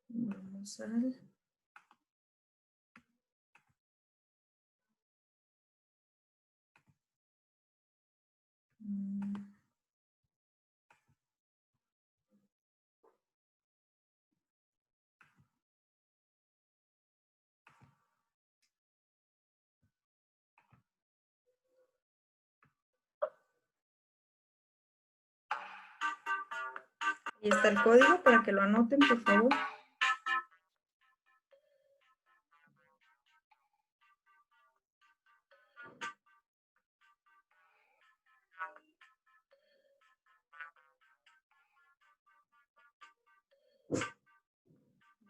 Vamos al... Ahí está el código para que lo anoten, por favor.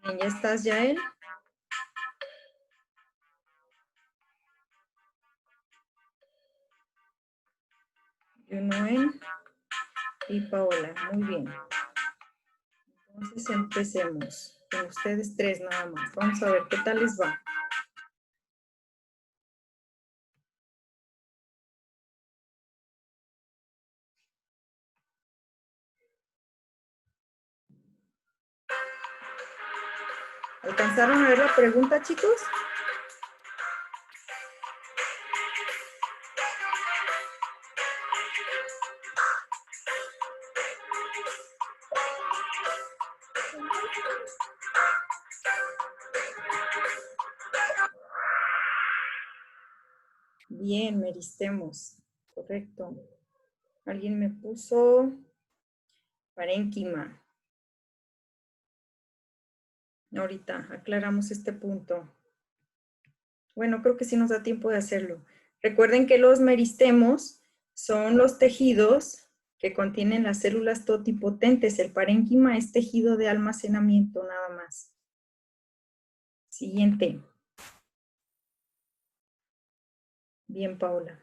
Bien, ya estás, Yael. Yunoen y Paola. Muy bien. Entonces empecemos. Con ustedes tres nada más. Vamos a ver qué tal les va. ¿Alcanzaron a ver la pregunta, chicos? Bien, meristemos. Correcto. Alguien me puso parénquima. Ahorita aclaramos este punto. Bueno, creo que sí nos da tiempo de hacerlo. Recuerden que los meristemos son los tejidos que contienen las células totipotentes. El parénquima es tejido de almacenamiento nada más. Siguiente. Bien, Paula.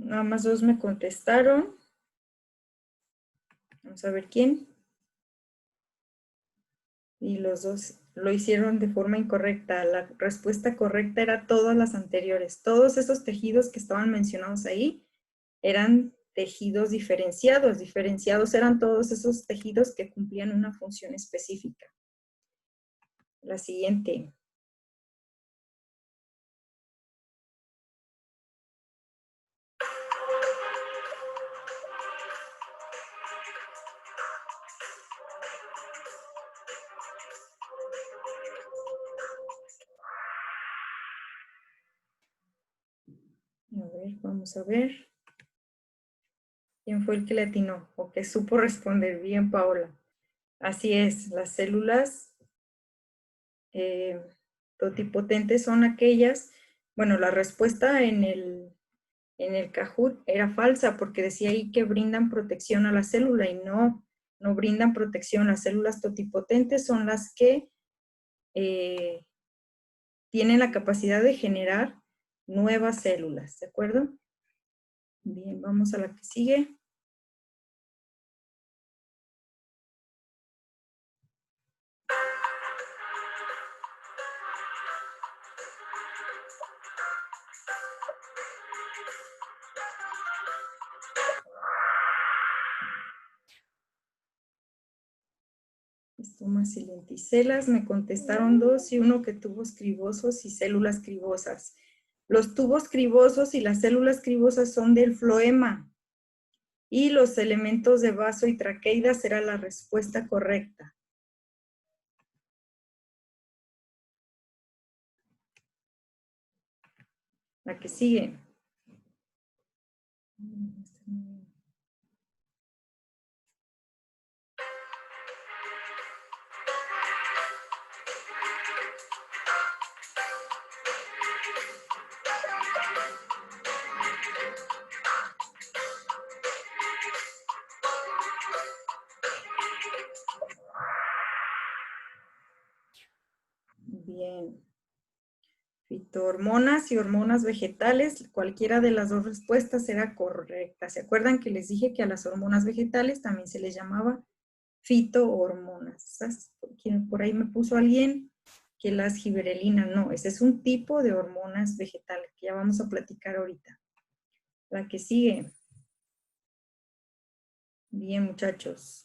Nada más dos me contestaron. Vamos a ver quién. Y los dos lo hicieron de forma incorrecta. La respuesta correcta era todas las anteriores. Todos esos tejidos que estaban mencionados ahí eran tejidos diferenciados. Diferenciados eran todos esos tejidos que cumplían una función específica. La siguiente. A ver, vamos a ver. ¿Quién fue el que le atinó o que supo responder? Bien, Paola. Así es, las células totipotentes son aquellas, bueno, la respuesta en el Kahoot era falsa porque decía ahí que brindan protección a la célula y no brindan protección. Las células totipotentes son las que tienen la capacidad de generar nuevas células, ¿de acuerdo? Bien, vamos a la que sigue. Estomas y lenticelas, me contestaron dos y uno que tubos cribosos y células cribosas. Los tubos cribosos y las células cribosas son del floema y los elementos de vaso y traqueida será la respuesta correcta. La que sigue. Bien. Fitohormonas y hormonas vegetales, cualquiera de las dos respuestas era correcta. ¿Se acuerdan que les dije que a las hormonas vegetales también se les llamaba fitohormonas? Por ahí me puso alguien que las giberelinas, no, ese es un tipo de hormonas vegetales que ya vamos a platicar ahorita. La que sigue. Bien, muchachos.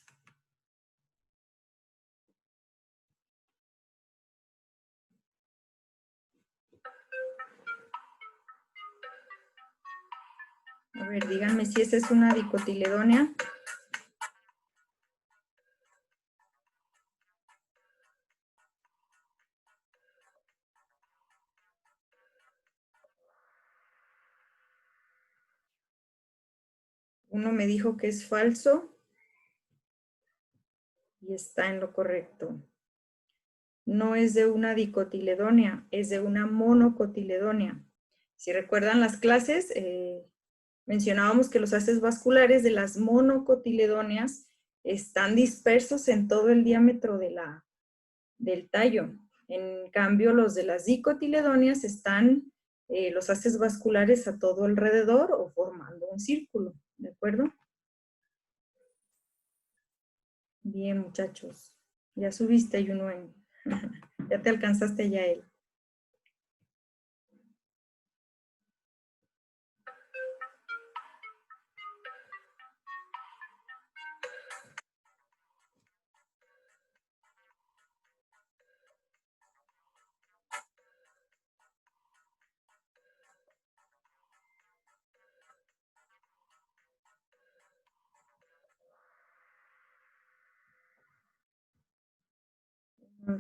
A ver, díganme si esa es una dicotiledónea. Uno me dijo que es falso y está en lo correcto. No es de una dicotiledónea, es de una monocotiledónea. Si recuerdan las clases, mencionábamos que los haces vasculares de las monocotiledóneas están dispersos en todo el diámetro del tallo. En cambio, los de las dicotiledóneas están los haces vasculares a todo alrededor o formando un círculo, ¿de acuerdo? Bien, muchachos. Ya subiste, Yunuen. Ya te alcanzaste ya él.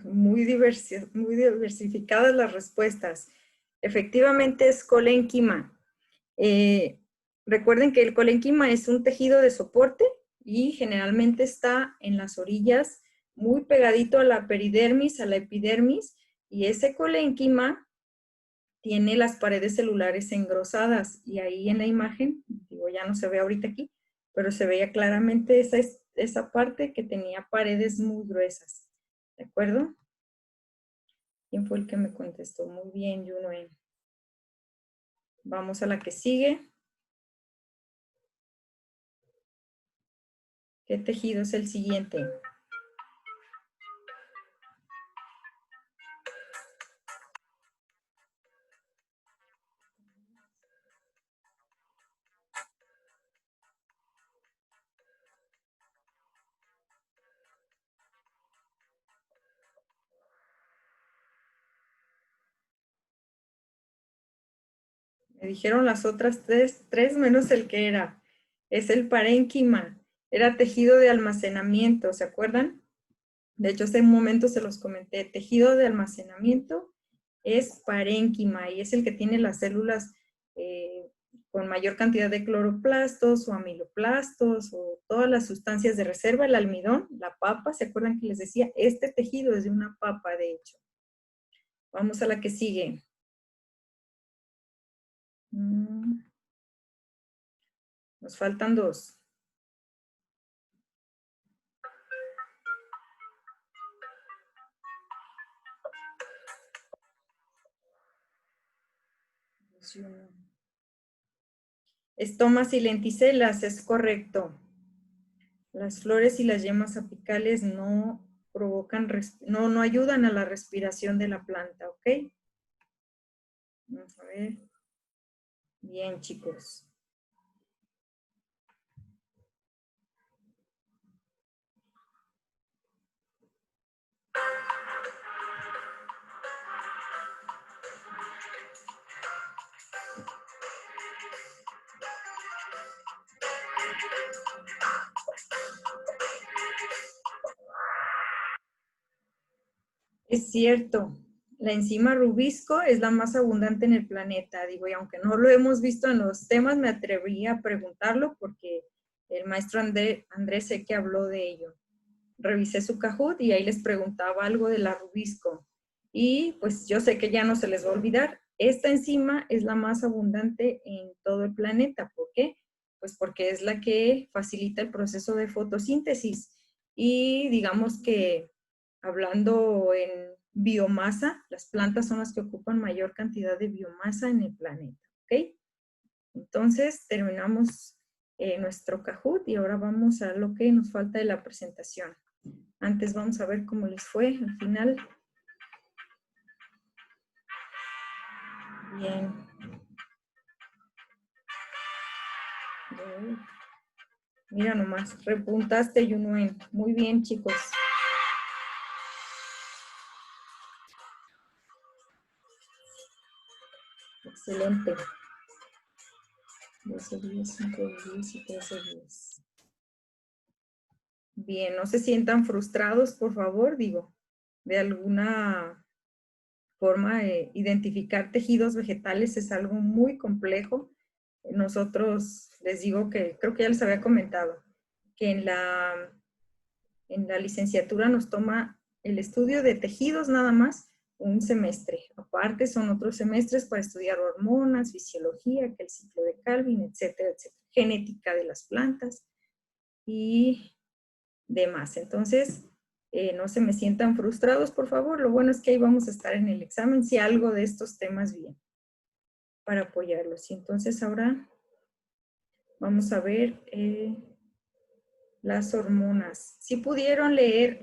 Muy diversificadas las respuestas. Efectivamente es colénquima. Recuerden que el colénquima es un tejido de soporte y generalmente está en las orillas, muy pegadito a la peridermis, a la epidermis, y ese colénquima tiene las paredes celulares engrosadas. Y ahí en la imagen, digo, ya no se ve ahorita aquí, pero se veía claramente esa parte que tenía paredes muy gruesas. ¿De acuerdo? ¿Quién fue el que me contestó? Muy bien, Yunuen. Vamos a la que sigue. ¿Qué tejido es el siguiente? Me dijeron las otras tres menos el que era. Es el parénquima. Era tejido de almacenamiento, ¿se acuerdan? De hecho, hace un momento se los comenté. Tejido de almacenamiento es parénquima y es el que tiene las células con mayor cantidad de cloroplastos o amiloplastos o todas las sustancias de reserva, el almidón, la papa. ¿Se acuerdan que les decía? Este tejido es de una papa, de hecho. Vamos a la que sigue. Nos faltan dos. Estomas y lenticelas, es correcto. Las flores y las yemas apicales no provocan, no ayudan a la respiración de la planta, ¿ok? Vamos a ver. Bien, chicos. Es cierto, la enzima rubisco es la más abundante en el planeta, digo, y aunque no lo hemos visto en los temas, me atrevería a preguntarlo porque el maestro Andrés sé que habló de ello. Revisé su Kahoot y ahí les preguntaba algo de la rubisco. Y pues yo sé que ya no se les va a olvidar. Esta enzima es la más abundante en todo el planeta. ¿Por qué? Pues porque es la que facilita el proceso de fotosíntesis. Y digamos que hablando biomasa. Las plantas son las que ocupan mayor cantidad de biomasa en el planeta, ¿ok? Entonces, terminamos nuestro Kahoot y ahora vamos a lo que nos falta de la presentación. Antes vamos a ver cómo les fue al final. Bien. Mira nomás, repuntaste, Yunuen. Muy bien, chicos. Excelente. 12, 10, 5, 10 y 13, 10. Bien, no se sientan frustrados, por favor, digo, de alguna forma, identificar tejidos vegetales es algo muy complejo. Nosotros, les digo que, creo que ya les había comentado, que en la licenciatura nos toma el estudio de tejidos nada más un semestre. Aparte son otros semestres para estudiar hormonas, fisiología, que el ciclo de Calvin, etcétera, etcétera. Genética de las plantas y demás. Entonces, no se me sientan frustrados, por favor. Lo bueno es que ahí vamos a estar en el examen si algo de estos temas bien para apoyarlos. Y entonces ahora vamos a ver las hormonas. Si pudieron leer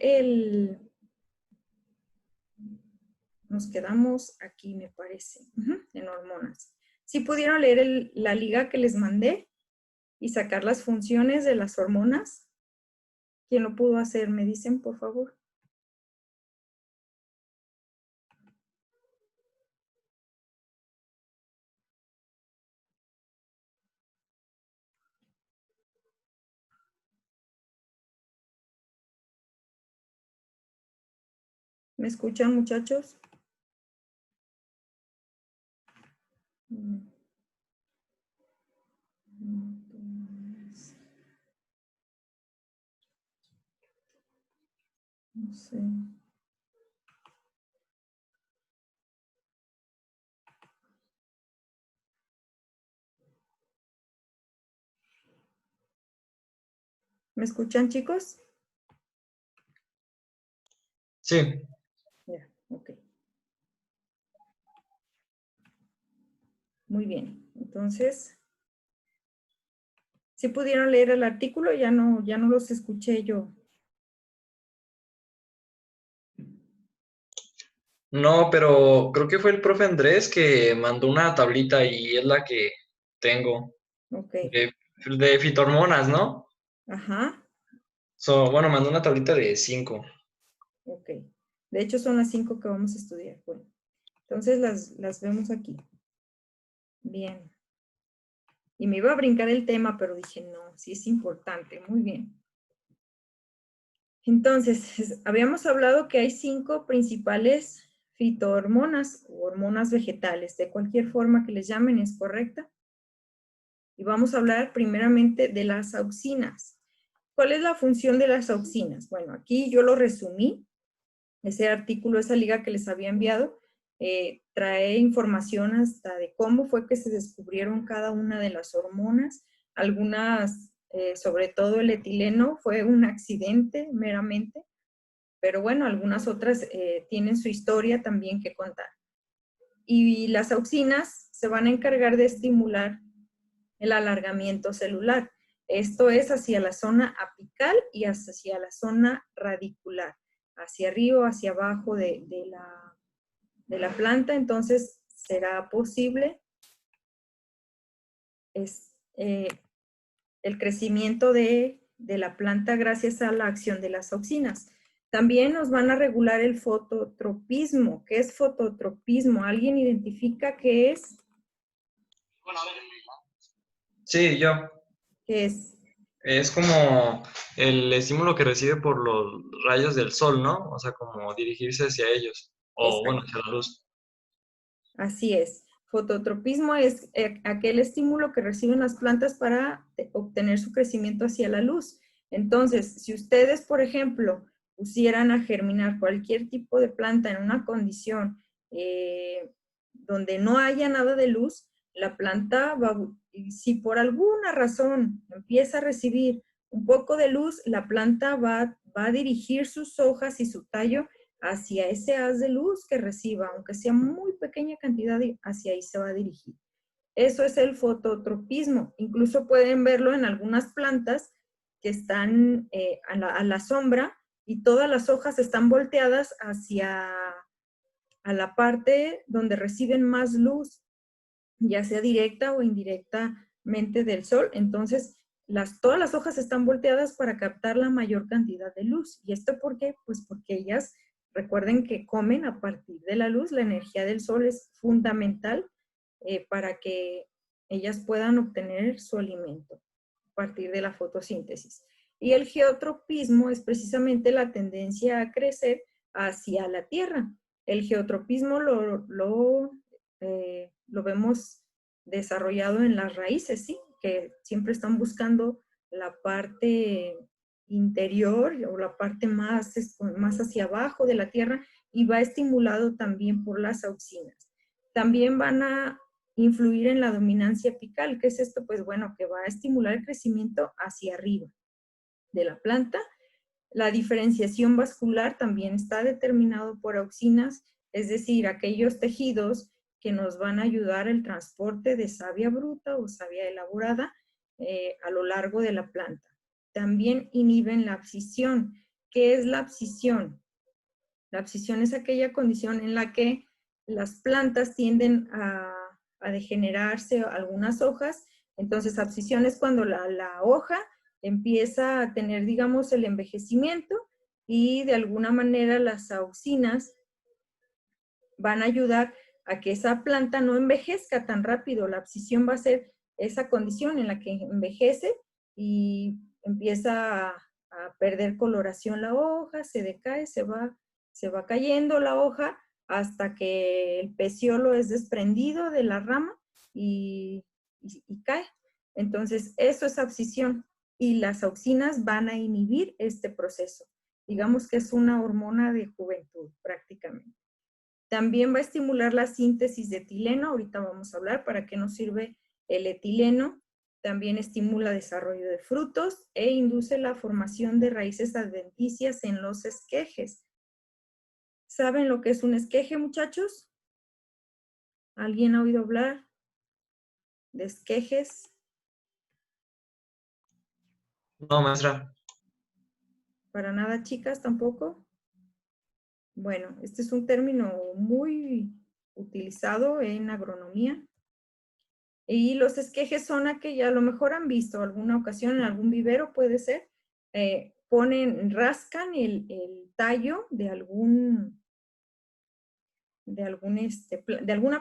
nos quedamos aquí, me parece, en hormonas. Si pudieron leer la liga que les mandé y sacar las funciones de las hormonas. ¿Quién lo pudo hacer? ¿Me dicen, por favor? ¿Me escuchan, muchachos? No sé. ¿Me escuchan, chicos? Sí. Ya, ok. Muy bien. Entonces, si pudieron leer el artículo, ya no los escuché yo. No, pero creo que fue el profe Andrés que mandó una tablita y es la que tengo. Ok. De fitohormonas, ¿no? Ajá. Bueno, mandó una tablita de 5. Ok. De hecho, son las 5 que vamos a estudiar. Bueno, entonces las vemos aquí. Bien. Y me iba a brincar el tema, pero dije, no, sí es importante. Muy bien. Entonces, habíamos hablado que hay 5 principales fitohormonas o hormonas vegetales. De cualquier forma que les llamen, es correcta. Y vamos a hablar primeramente de las auxinas. ¿Cuál es la función de las auxinas? Bueno, aquí yo lo resumí. Ese artículo, esa liga que les había enviado, trae información hasta de cómo fue que se descubrieron cada una de las hormonas. Algunas, sobre todo el etileno, fue un accidente meramente, pero bueno, algunas otras tienen su historia también que contar. Y las auxinas se van a encargar de estimular el alargamiento celular. Esto es hacia la zona apical y hacia la zona radicular, hacia arriba o hacia abajo de la planta. Entonces, será posible el crecimiento de la planta gracias a la acción de las auxinas. También nos van a regular el fototropismo. ¿Qué es fototropismo? ¿Alguien identifica qué es? Sí, yo. ¿Qué es? Es como el estímulo que recibe por los rayos del sol, ¿no? O sea, como dirigirse hacia ellos. O bueno, Exacto. hacia la luz. Así es. Fototropismo es aquel estímulo que reciben las plantas para obtener su crecimiento hacia la luz. Entonces, si ustedes, por ejemplo, pusieran a germinar cualquier tipo de planta en una condición donde no haya nada de luz, la planta va, si por alguna razón empieza a recibir un poco de luz, la planta va a dirigir sus hojas y su tallo hacia ese haz de luz que reciba, aunque sea muy pequeña cantidad, hacia ahí se va a dirigir. Eso es el fototropismo. Incluso pueden verlo en algunas plantas que están a la sombra y todas las hojas están volteadas hacia a la parte donde reciben más luz, ya sea directa o indirectamente del sol. Entonces, todas las hojas están volteadas para captar la mayor cantidad de luz. ¿Y esto por qué? Pues porque ellas, recuerden que comen a partir de la luz. La energía del sol es fundamental para que ellas puedan obtener su alimento a partir de la fotosíntesis. Y el geotropismo es precisamente la tendencia a crecer hacia la tierra. El geotropismo lo vemos desarrollado en las raíces, ¿sí? Que siempre están buscando la parte interior o la parte más hacia abajo de la tierra y va estimulado también por las auxinas. También van a influir en la dominancia apical. ¿Qué es esto? Pues bueno, que va a estimular el crecimiento hacia arriba de la planta. La diferenciación vascular también está determinado por auxinas, es decir, aquellos tejidos que nos van a ayudar el transporte de savia bruta o savia elaborada a lo largo de la planta. También inhiben la abscisión. ¿Qué es la abscisión? La abscisión es aquella condición en la que las plantas tienden a degenerarse algunas hojas. Entonces, abscisión es cuando la hoja empieza a tener, digamos, el envejecimiento y de alguna manera las auxinas van a ayudar a que esa planta no envejezca tan rápido. La abscisión va a ser esa condición en la que envejece y empieza a perder coloración la hoja, se decae, se va cayendo la hoja hasta que el peciolo es desprendido de la rama y cae. Entonces, eso es abscisión y las auxinas van a inhibir este proceso. Digamos que es una hormona de juventud prácticamente. También va a estimular la síntesis de etileno. Ahorita vamos a hablar para qué nos sirve el etileno. También estimula el desarrollo de frutos e induce la formación de raíces adventicias en los esquejes. ¿Saben lo que es un esqueje, muchachos? ¿Alguien ha oído hablar de esquejes? No, maestra. Para nada, chicas, tampoco. Bueno, este es un término muy utilizado en agronomía. Y los esquejes son aquellos, a lo mejor han visto alguna ocasión en algún vivero, puede ser, rascan el tallo de alguna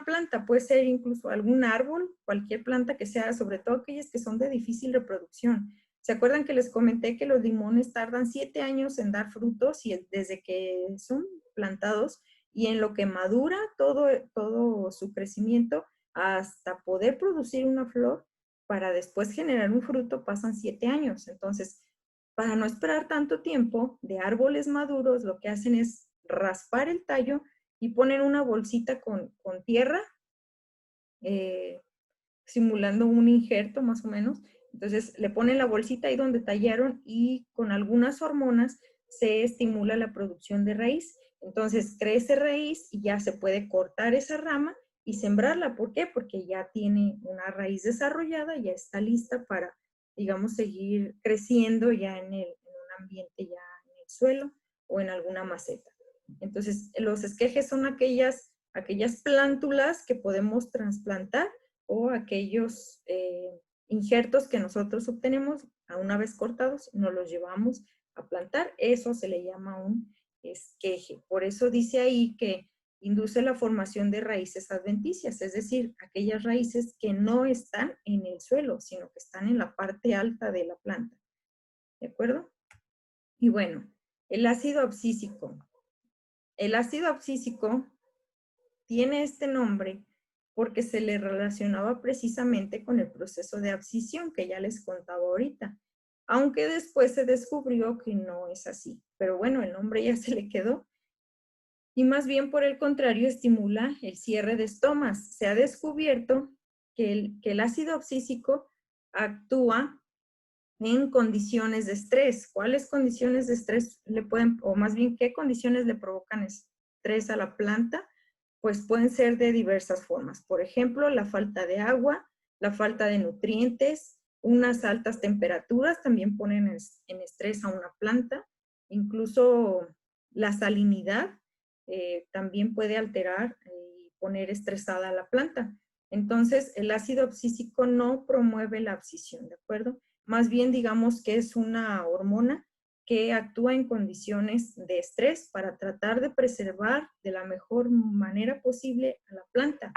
planta, puede ser incluso algún árbol, cualquier planta que sea, sobre todo aquellas que son de difícil reproducción. ¿Se acuerdan que les comenté que los limones tardan 7 años en dar frutos y desde que son plantados y en lo que madura todo su crecimiento hasta poder producir una flor para después generar un fruto pasan 7 años? Entonces, para no esperar tanto tiempo de árboles maduros, lo que hacen es raspar el tallo y ponen una bolsita con tierra, simulando un injerto más o menos. Entonces le ponen la bolsita ahí donde tallaron y con algunas hormonas se estimula la producción de raíz. Entonces crece raíz y ya se puede cortar esa rama y sembrarla. ¿Por qué? Porque ya tiene una raíz desarrollada, ya está lista para, digamos, seguir creciendo ya en un ambiente ya en el suelo o en alguna maceta. Entonces, los esquejes son aquellas plántulas que podemos trasplantar o aquellos injertos que nosotros obtenemos a una vez cortados, nos los llevamos a plantar. Eso se le llama un esqueje. Por eso dice ahí que induce la formación de raíces adventicias, es decir, aquellas raíces que no están en el suelo, sino que están en la parte alta de la planta. ¿De acuerdo? Y bueno, el ácido abscísico. El ácido abscísico tiene este nombre porque se le relacionaba precisamente con el proceso de abscisión que ya les contaba ahorita, aunque después se descubrió que no es así. Pero bueno, el nombre ya se le quedó. Y más bien por el contrario estimula el cierre de estomas. Se ha descubierto que el ácido abscísico actúa en condiciones de estrés. ¿Cuáles condiciones de estrés le pueden, o más bien qué condiciones le provocan estrés a la planta? Pues pueden ser de diversas formas. Por ejemplo, la falta de agua, la falta de nutrientes, unas altas temperaturas también ponen en estrés a una planta. Incluso la salinidad también puede alterar y poner estresada a la planta. Entonces, el ácido abscísico no promueve la abscisión, ¿de acuerdo? Más bien, digamos que es una hormona que actúa en condiciones de estrés para tratar de preservar de la mejor manera posible a la planta.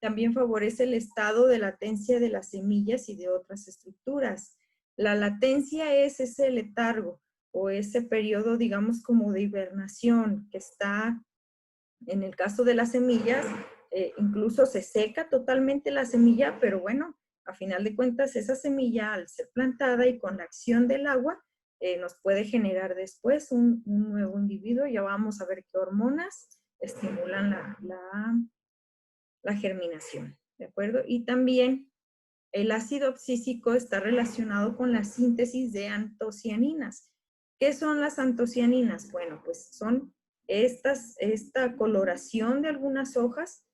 También favorece el estado de latencia de las semillas y de otras estructuras. La latencia es ese letargo o ese periodo, digamos, como de hibernación que está, en el caso de las semillas, incluso se seca totalmente la semilla, pero bueno, a final de cuentas esa semilla al ser plantada y con la acción del agua, nos puede generar después un nuevo individuo. Ya vamos a ver qué hormonas estimulan la germinación, ¿de acuerdo? Y también el ácido abscísico está relacionado con la síntesis de antocianinas. ¿Qué son las antocianinas? Bueno, pues son esta coloración de algunas hojas.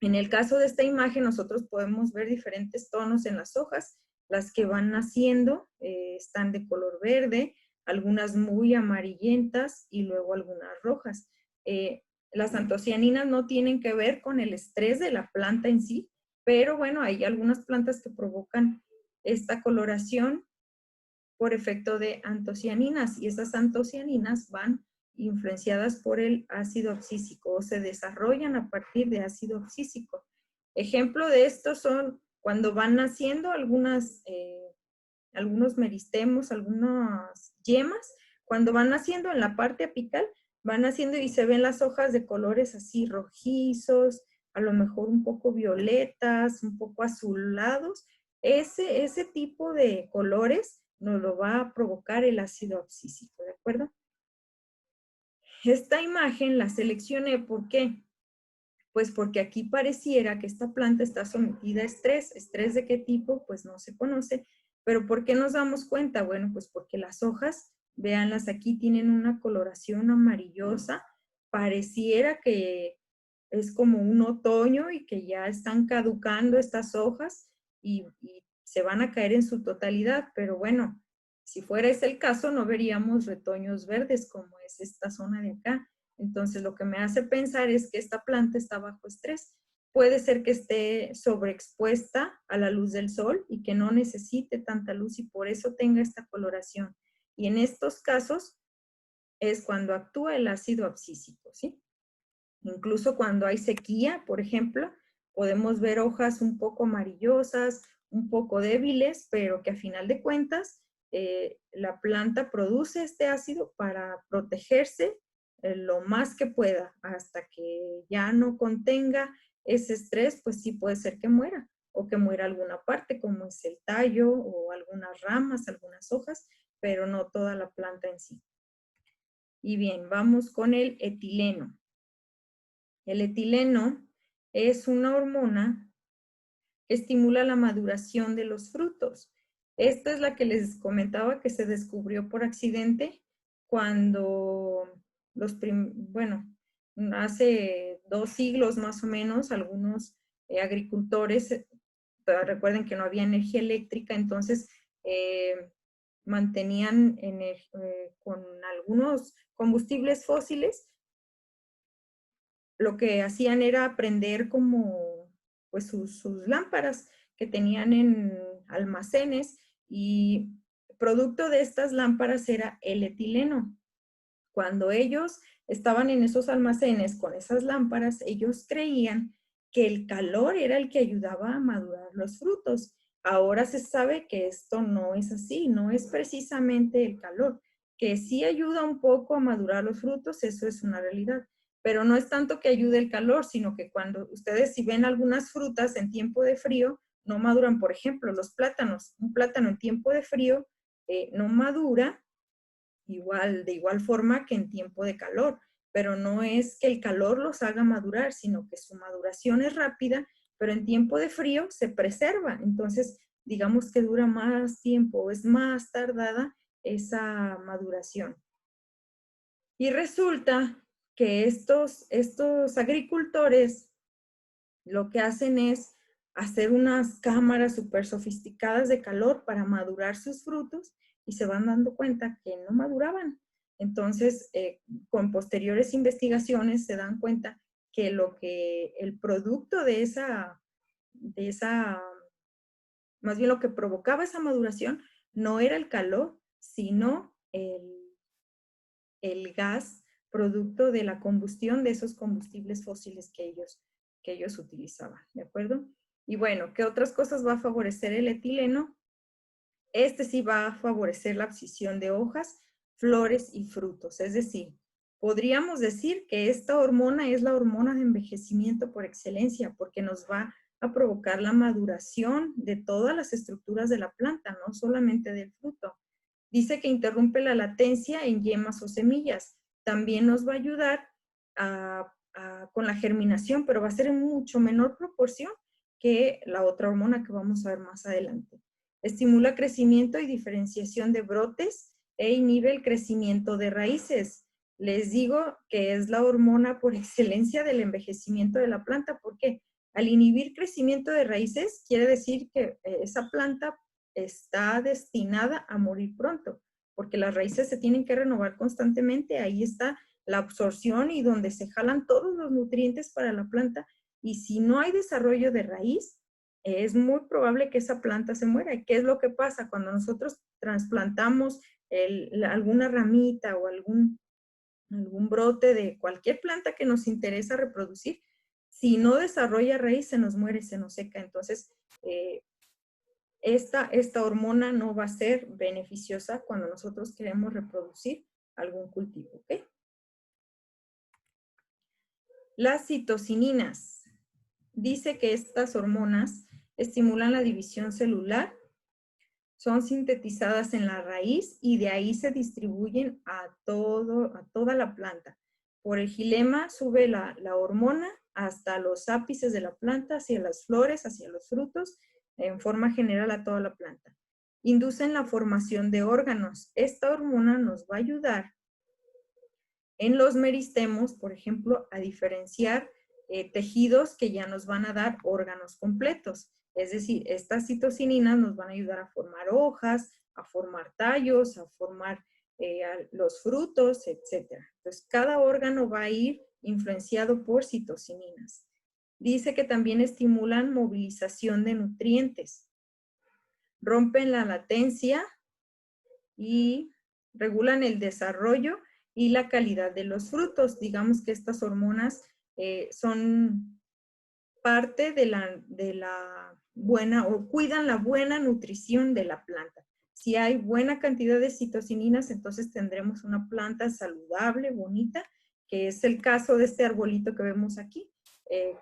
En el caso de esta imagen, nosotros podemos ver diferentes tonos en las hojas. Las que van naciendo están de color verde, algunas muy amarillentas y luego algunas rojas. Las antocianinas no tienen que ver con el estrés de la planta en sí, pero bueno, hay algunas plantas que provocan esta coloración por efecto de antocianinas y esas antocianinas van influenciadas por el ácido abscísico o se desarrollan a partir de ácido abscísico. Ejemplo de esto son cuando van naciendo algunos meristemos, algunas yemas, cuando van naciendo en la parte apical, van naciendo y se ven las hojas de colores así rojizos, a lo mejor un poco violetas, un poco azulados. Ese tipo de colores nos lo va a provocar el ácido abscísico, ¿de acuerdo? Esta imagen la seleccioné, ¿por qué? Pues porque aquí pareciera que esta planta está sometida a estrés. ¿Estrés de qué tipo? Pues no se conoce. ¿Pero por qué nos damos cuenta? Bueno, pues porque las hojas, véanlas aquí, tienen una coloración amarillosa. Pareciera que es como un otoño y que ya están caducando estas hojas y se van a caer en su totalidad. Pero bueno, si fuera ese el caso, no veríamos retoños verdes como es esta zona de acá. Entonces, lo que me hace pensar es que esta planta está bajo estrés. Puede ser que esté sobreexpuesta a la luz del sol y que no necesite tanta luz y por eso tenga esta coloración. Y en estos casos es cuando actúa el ácido abscísico, ¿sí? Incluso cuando hay sequía, por ejemplo, podemos ver hojas un poco amarillosas, un poco débiles, pero que a final de cuentas la planta produce este ácido para protegerse lo más que pueda hasta que ya no contenga ese estrés, pues sí puede ser que muera o que muera alguna parte, como es el tallo o algunas ramas, algunas hojas, pero no toda la planta en sí. Y bien, vamos con el etileno. El etileno es una hormona que estimula la maduración de los frutos. Esta es la que les comentaba que se descubrió por accidente cuando hace 2 siglos más o menos, algunos agricultores, recuerden que no había energía eléctrica, entonces mantenían con algunos combustibles fósiles. Lo que hacían era prender como pues sus lámparas que tenían en almacenes y producto de estas lámparas era el etileno. Cuando ellos estaban en esos almacenes con esas lámparas, ellos creían que el calor era el que ayudaba a madurar los frutos. Ahora se sabe que esto no es así, no es precisamente el calor, que sí ayuda un poco a madurar los frutos, eso es una realidad, pero no es tanto que ayude el calor, sino que cuando ustedes si ven algunas frutas en tiempo de frío, no maduran. Por ejemplo, los plátanos, un plátano en tiempo de frío no madura de igual forma que en tiempo de calor, pero no es que el calor los haga madurar, sino que su maduración es rápida, pero en tiempo de frío se preserva. Entonces, digamos que dura más tiempo, es más tardada esa maduración. Y resulta que estos agricultores lo que hacen es hacer unas cámaras súper sofisticadas de calor para madurar sus frutos y se van dando cuenta que no maduraban. Entonces, con posteriores investigaciones se dan cuenta que el producto de esa, más bien lo que provocaba esa maduración no era el calor, sino el gas producto de la combustión de esos combustibles fósiles que ellos utilizaban, ¿de acuerdo? Y bueno, ¿qué otras cosas va a favorecer el etileno? Este sí va a favorecer la abscisión de hojas, flores y frutos. Es decir, podríamos decir que esta hormona es la hormona de envejecimiento por excelencia, porque nos va a provocar la maduración de todas las estructuras de la planta, no solamente del fruto. Dice que interrumpe la latencia en yemas o semillas. También nos va a ayudar con la germinación, pero va a ser en mucho menor proporción que la otra hormona que vamos a ver más adelante. Estimula crecimiento y diferenciación de brotes e inhibe el crecimiento de raíces. Les digo que es la hormona por excelencia del envejecimiento de la planta, porque al inhibir crecimiento de raíces quiere decir que esa planta está destinada a morir pronto, porque las raíces se tienen que renovar constantemente. Ahí está la absorción y donde se jalan todos los nutrientes para la planta. Y si no hay desarrollo de raíz, es muy probable que esa planta se muera. ¿Y qué es lo que pasa? Cuando nosotros trasplantamos alguna ramita o algún brote de cualquier planta que nos interesa reproducir, si no desarrolla raíz, se nos muere, se nos seca. Entonces, esta hormona no va a ser beneficiosa cuando nosotros queremos reproducir algún cultivo, ¿ok? Las citocininas. Dice que estas hormonas estimulan la división celular, son sintetizadas en la raíz y de ahí se distribuyen a toda la planta. Por el xilema sube la hormona hasta los ápices de la planta, hacia las flores, hacia los frutos, en forma general a toda la planta. Inducen la formación de órganos. Esta hormona nos va a ayudar en los meristemos, por ejemplo, a diferenciar tejidos que ya nos van a dar órganos completos. Es decir, estas citocininas nos van a ayudar a formar hojas, a formar tallos, a formar los frutos, etc. Entonces, cada órgano va a ir influenciado por citocininas. Dice que también estimulan movilización de nutrientes, rompen la latencia y regulan el desarrollo y la calidad de los frutos. Digamos que estas hormonas son parte de la buena, o cuidan la buena nutrición de la planta. Si hay buena cantidad de citocininas, entonces tendremos una planta saludable, bonita, que es el caso de este arbolito que vemos aquí.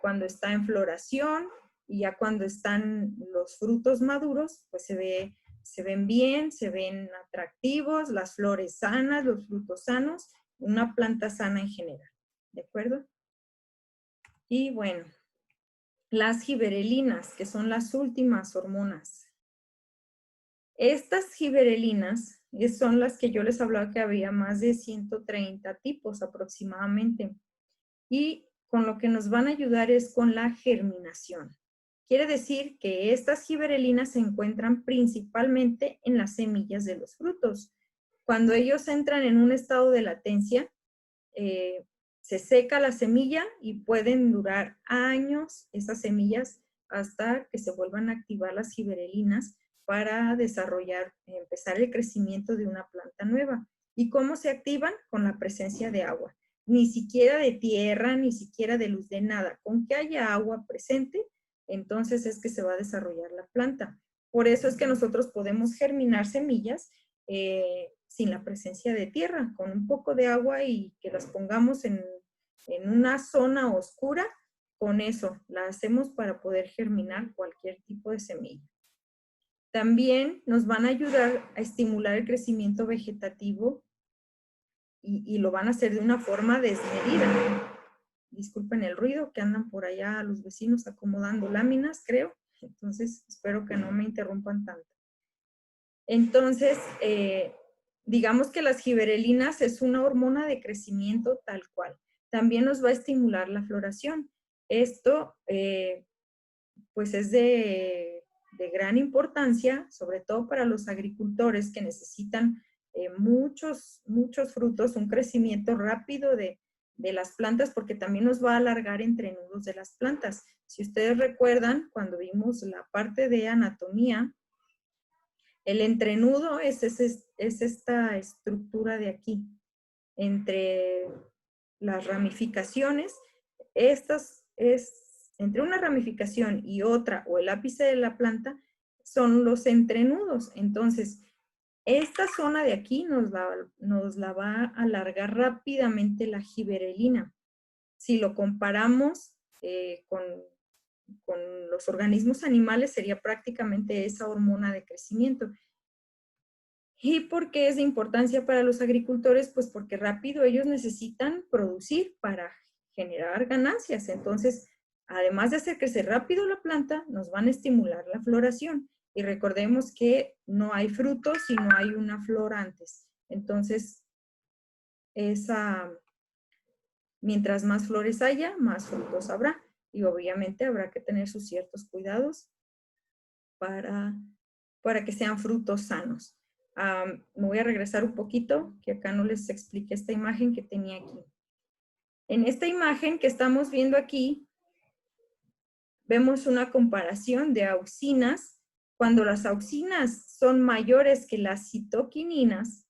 Cuando está en floración y ya cuando están los frutos maduros, pues se ven bien, se ven atractivos, las flores sanas, los frutos sanos, una planta sana en general, ¿de acuerdo? Y bueno, las giberelinas, que son las últimas hormonas. Estas giberelinas son las que yo les hablaba que había más de 130 tipos aproximadamente. Y con lo que nos van a ayudar es con la germinación. Quiere decir que estas giberelinas se encuentran principalmente en las semillas de los frutos. Cuando ellos entran en un estado de latencia, se seca la semilla y pueden durar años esas semillas hasta que se vuelvan a activar las giberelinas para empezar el crecimiento de una planta nueva. ¿Y cómo se activan? Con la presencia de agua. Ni siquiera de tierra, ni siquiera de luz, de nada. Con que haya agua presente, entonces es que se va a desarrollar la planta. Por eso es que nosotros podemos germinar semillas sin la presencia de tierra, con un poco de agua y que las pongamos en una zona oscura. Con eso la hacemos para poder germinar cualquier tipo de semilla. También nos van a ayudar a estimular el crecimiento vegetativo y lo van a hacer de una forma desmedida. Disculpen el ruido, que andan por allá los vecinos acomodando láminas, creo. Entonces, espero que no me interrumpan tanto. Entonces, digamos que las giberelinas es una hormona de crecimiento tal cual. También nos va a estimular la floración. Esto, pues es de gran importancia, sobre todo para los agricultores que necesitan muchos frutos, un crecimiento rápido de las plantas, porque también nos va a alargar entrenudos de las plantas. Si ustedes recuerdan, cuando vimos la parte de anatomía, el entrenudo es esta estructura de aquí, entre las ramificaciones. Entre una ramificación y otra, o el ápice de la planta, son los entrenudos. Entonces, esta zona de aquí nos la va a alargar rápidamente la giberelina. Si lo comparamos con los organismos animales, sería prácticamente esa hormona de crecimiento. ¿Y por qué es de importancia para los agricultores? Pues porque rápido ellos necesitan producir para generar ganancias. Entonces, además de hacer crecer rápido la planta, nos van a estimular la floración. Y recordemos que no hay frutos si no hay una flor antes. Entonces, mientras más flores haya, más frutos habrá. Y obviamente habrá que tener sus ciertos cuidados para que sean frutos sanos. Me voy a regresar un poquito, que acá no les expliqué esta imagen que tenía aquí. En esta imagen que estamos viendo aquí, vemos una comparación de auxinas. Cuando las auxinas son mayores que las citoquininas,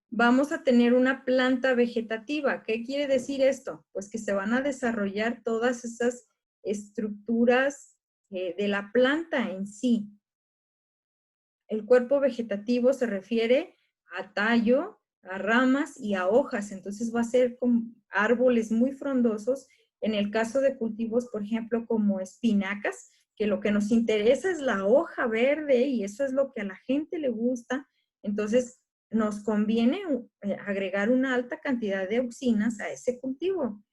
vamos a tener una planta vegetativa. ¿Qué quiere decir esto? Pues que se van a desarrollar todas esas estructuras de la planta en sí. El cuerpo vegetativo se refiere a tallo, a ramas y a hojas. Entonces va a ser con árboles muy frondosos. En el caso de cultivos, por ejemplo, como espinacas, que lo que nos interesa es la hoja verde y eso es lo que a la gente le gusta. Entonces nos conviene agregar una alta cantidad de auxinas a ese cultivo.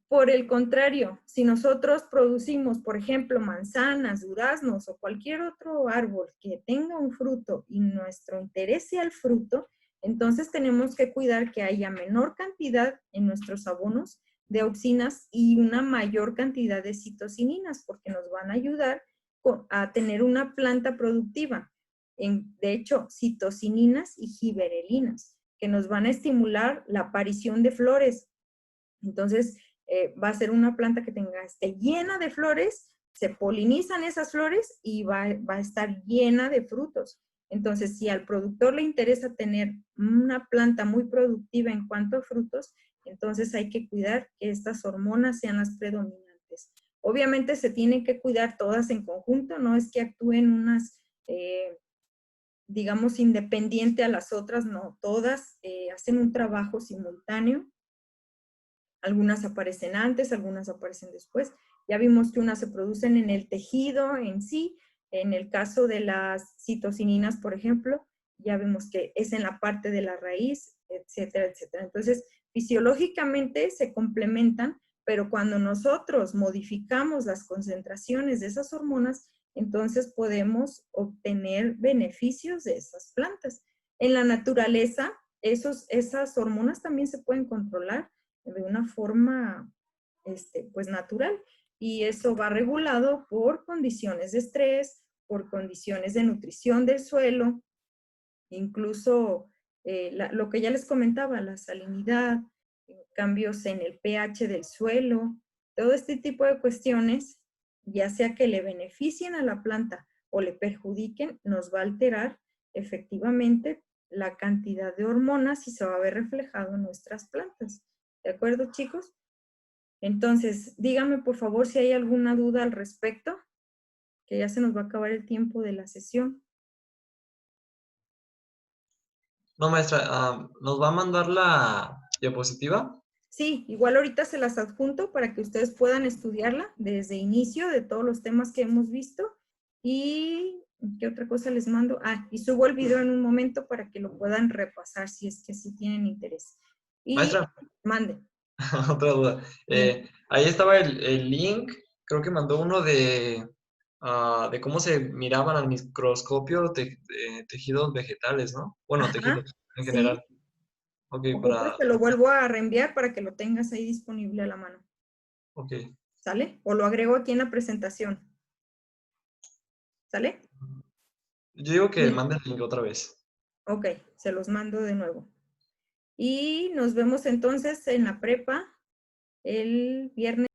Por el contrario, si nosotros producimos, por ejemplo, manzanas, duraznos o cualquier otro árbol que tenga un fruto y nuestro interés sea el fruto, entonces tenemos que cuidar que haya menor cantidad en nuestros abonos de auxinas y una mayor cantidad de citocininas, porque nos van a ayudar a tener una planta productiva. De hecho, citocininas y giberelinas, que nos van a estimular la aparición de flores. Entonces, va a ser una planta que esté llena de flores, se polinizan esas flores y va a estar llena de frutos. Entonces, si al productor le interesa tener una planta muy productiva en cuanto a frutos, entonces hay que cuidar que estas hormonas sean las predominantes. Obviamente se tienen que cuidar todas en conjunto, no es que actúen unas, digamos, independiente a las otras, no, todas hacen un trabajo simultáneo. Algunas aparecen antes, algunas aparecen después. Ya vimos que unas se producen en el tejido en sí. En el caso de las citocininas, por ejemplo, ya vemos que es en la parte de la raíz, etcétera, etcétera. Entonces, fisiológicamente se complementan, pero cuando nosotros modificamos las concentraciones de esas hormonas, entonces podemos obtener beneficios de esas plantas. En la naturaleza, esas hormonas también se pueden controlar de una forma pues natural, y eso va regulado por condiciones de estrés, por condiciones de nutrición del suelo, incluso lo que ya les comentaba, la salinidad, cambios en el pH del suelo, todo este tipo de cuestiones, ya sea que le beneficien a la planta o le perjudiquen, nos va a alterar efectivamente la cantidad de hormonas y se va a ver reflejado en nuestras plantas. ¿De acuerdo, chicos? Entonces, díganme por favor si hay alguna duda al respecto, que ya se nos va a acabar el tiempo de la sesión. No, maestra, ¿nos va a mandar la diapositiva? Sí, igual ahorita se las adjunto para que ustedes puedan estudiarla desde inicio de todos los temas que hemos visto. ¿Y qué otra cosa les mando? Y subo el video en un momento para que lo puedan repasar si es que sí tienen interés. Y Maestra, mande. otra duda. Ahí estaba el link, creo que mandó uno de cómo se miraban al microscopio tejidos vegetales, ¿no? Bueno, Ajá, tejidos en general. sí. Ok, Ocupas, para... te lo vuelvo a reenviar para que lo tengas ahí disponible a la mano. Ok. ¿Sale? O lo agrego aquí en la presentación. ¿Sale? Yo digo que Y, mande el link otra vez. ok, se los mando de nuevo. Y nos vemos entonces en la prepa el viernes.